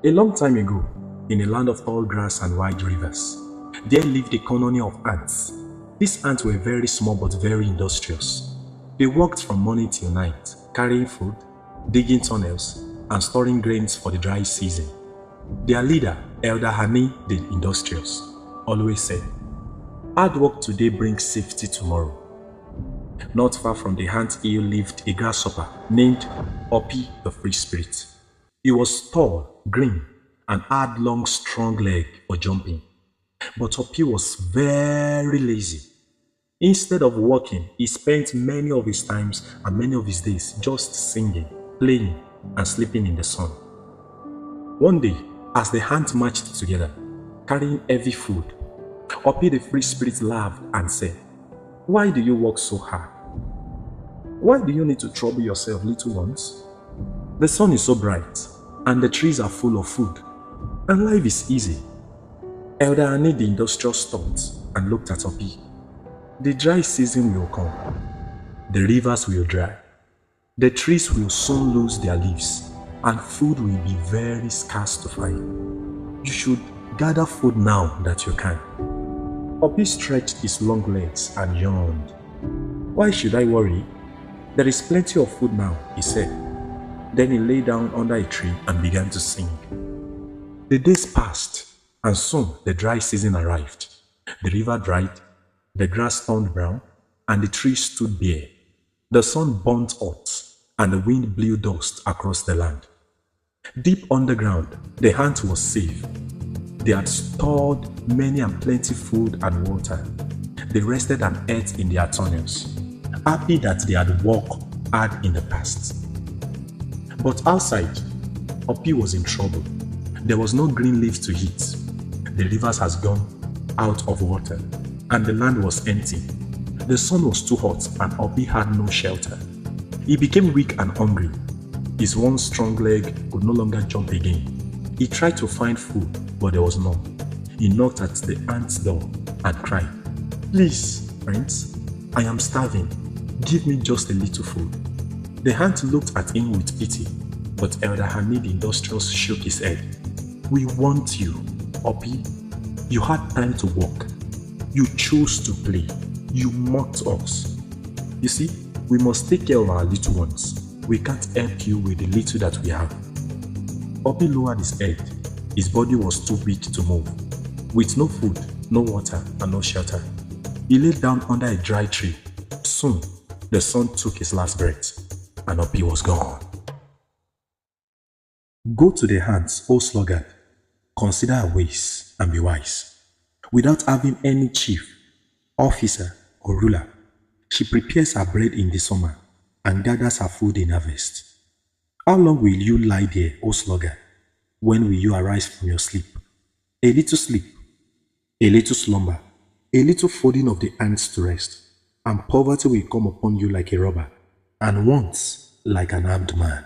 A long time ago, in a land of tall grass and wide rivers, there lived a colony of ants. These ants were very small but very industrious. They worked from morning till night, carrying food, digging tunnels, and storing grains for the dry season. Their leader, Elder Hani the Industrious, always said, "Hard work today brings safety tomorrow." Not far from the ant hill lived a grasshopper named Opi the Free Spirit. He was tall, green, and had long, strong legs for jumping. But Opi was very lazy. Instead of working, he spent many of his times and many of his days just singing, playing, and sleeping in the sun. One day, as the ants marched together, carrying heavy food, Opi the Free Spirit laughed and said, "Why do you work so hard? Why do you need to trouble yourself, little ones? The sun is so bright, and the trees are full of food, and life is easy." Elder Ani the Industrious stopped and looked at Opi. "The dry season will come. The rivers will dry. The trees will soon lose their leaves, and food will be very scarce to find. You should gather food now that you can." Opi stretched his long legs and yawned. "Why should I worry? There is plenty of food now," he said. Then he lay down under a tree and began to sing. The days passed, and soon the dry season arrived. The river dried, the grass turned brown, and the trees stood bare. The sun burnt hot, and the wind blew dust across the land. Deep underground, the ant was safe. They had stored many and plenty food and water. They rested and ate in their tunnels, happy that they had worked hard in the past. But outside, Opi was in trouble. There was no green leaf to eat. The rivers had gone out of water, and the land was empty. The sun was too hot, and Opi had no shelter. He became weak and hungry. His one strong leg could no longer jump again. He tried to find food, but there was none. He knocked at the ant's door and cried, "Please, friends, I am starving. Give me just a little food." The ant looked at him with pity, but Elder Hani the Industrious shook his head. "We want you, Opi. You had time to work. You chose to play. You mocked us. You see, we must take care of our little ones. We can't help you with the little that we have." Opi lowered his head. His body was too weak to move. With no food, no water, and no shelter, he lay down under a dry tree. Soon, the sun took his last breath, and Opi was gone. Go to the ants, O sluggard. Consider her ways and be wise. Without having any chief, officer, or ruler, she prepares her bread in the summer and gathers her food in harvest. How long will you lie there, O sluggard? When will you arise from your sleep? A little sleep, a little slumber, a little folding of the hands to rest, and poverty will come upon you like a robber, and want like an armed man.